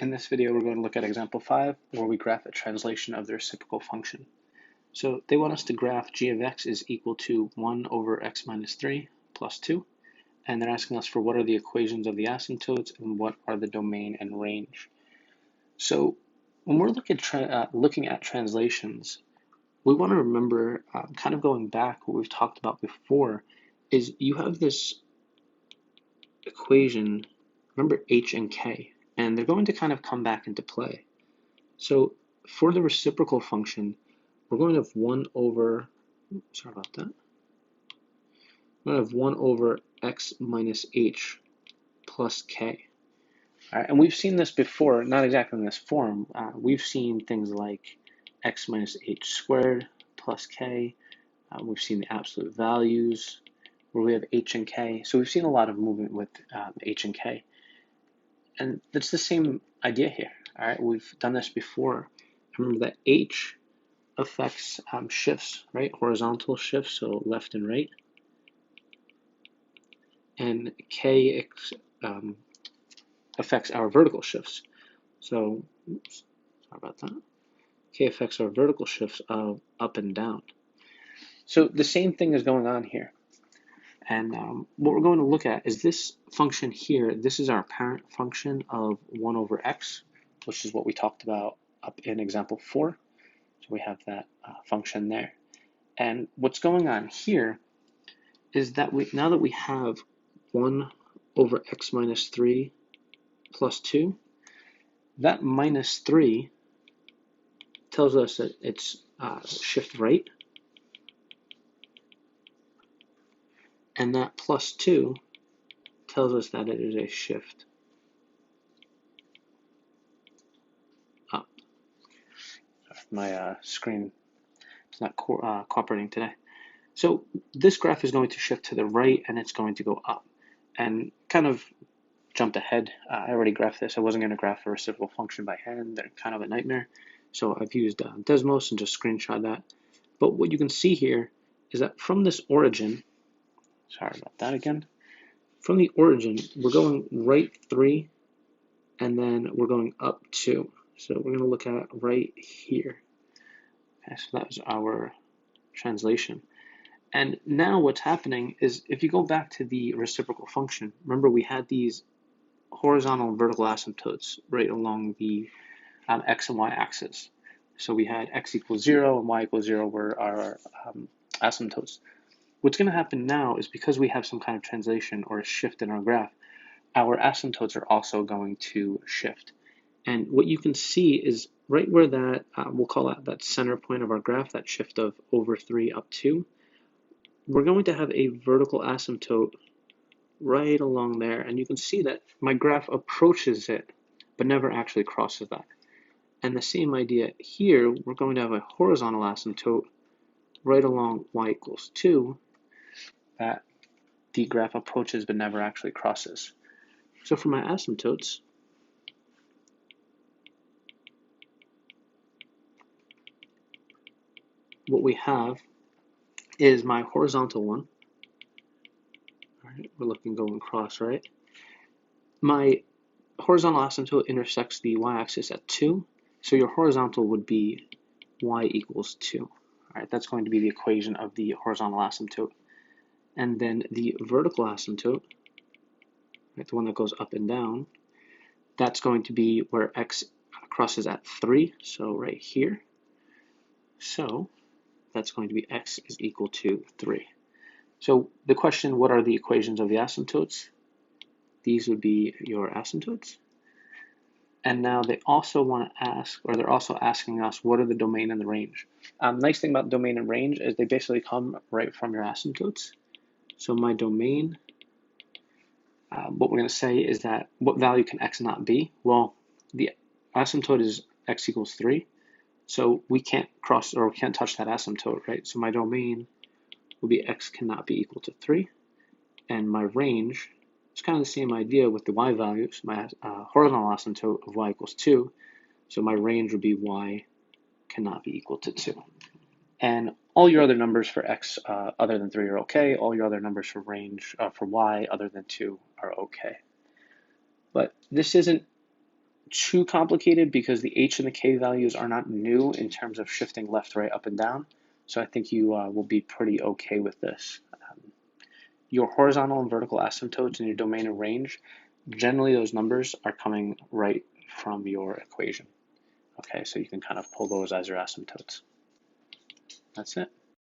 In this video, we're going to look at example 5, where we graph a translation of the reciprocal function. So they want us to graph g of x is equal to 1 over x minus 3 plus 2, and they're asking us for what are the equations of the asymptotes and what are the domain and range. So when we're looking at translations, we want to remember, kind of going back, what we've talked about before, is you have this equation, remember h and k, and they're going to kind of come back into play. So for the reciprocal function, we're going to have 1 over, sorry about that, we're going to have 1 over x minus h plus k. All right, and we've seen this before, not exactly in this form. We've seen things like x minus h squared plus k. We've seen the absolute values where we have h and k. So we've seen a lot of movement with h and k. And that's the same idea here. All right, we've done this before. Remember that h affects shifts, right? Horizontal shifts, so left and right. And k affects our vertical shifts. So, oops, sorry about that. K affects our vertical shifts of up and down. So the same thing is going on here. And what we're going to look at is this function here. This is our parent function of 1 over x, which is what we talked about up in example 4. So we have that function there. And what's going on here is that now that we have 1 over x minus 3 plus 2, that minus 3 tells us that it's shift right. And that plus 2 tells us that it is a shift up. My screen is not cooperating today. So this graph is going to shift to the right and it's going to go up. And kind of jumped ahead. I already graphed this. I wasn't going to graph a reciprocal function by hand. They're kind of a nightmare. So I've used Desmos and just screenshot that. But what you can see here is that from this origin, sorry about that again. From the origin, we're going right 3, and then we're going up 2. So we're going to look at right here. Okay, so that was our translation. And now what's happening is if you go back to the reciprocal function, remember we had these horizontal and vertical asymptotes right along the x and y axis. So we had x equals 0 and y equals 0 were our asymptotes. What's going to happen now is because we have some kind of translation or a shift in our graph, our asymptotes are also going to shift. And what you can see is right where that, we'll call that center point of our graph, that shift of over 3 up 2, we're going to have a vertical asymptote right along there. And you can see that my graph approaches it, but never actually crosses that. And the same idea here, we're going to have a horizontal asymptote right along y equals 2, that the graph approaches but never actually crosses. So for my asymptotes, what we have is my horizontal one. All right, we're looking going across, right? My horizontal asymptote intersects the y-axis at 2, so your horizontal would be y equals 2. All right, that's going to be the equation of the horizontal asymptote. And then the vertical asymptote, right, the one that goes up and down, that's going to be where x crosses at 3, so right here. So that's going to be x is equal to 3. So the question, what are the equations of the asymptotes? These would be your asymptotes. And now they also want to ask, or they're also asking us, what are the domain and the range? Nice thing about domain and range is they basically come right from your asymptotes. So my domain, what we're going to say is that what value can x not be? Well, the asymptote is x equals 3. So we can't cross or we can't touch that asymptote, right? So my domain will be x cannot be equal to 3. And my range is kind of the same idea with the y values. My horizontal asymptote of y equals 2. So my range would be y cannot be equal to 2. And all your other numbers for x other than 3 are okay. All your other numbers for range for y other than 2 are okay. But this isn't too complicated because the h and the k values are not new in terms of shifting left, right, up, and down. So I think you will be pretty okay with this. Your horizontal and vertical asymptotes in your domain of range, generally those numbers are coming right from your equation. Okay, so you can kind of pull those as your asymptotes. That's it.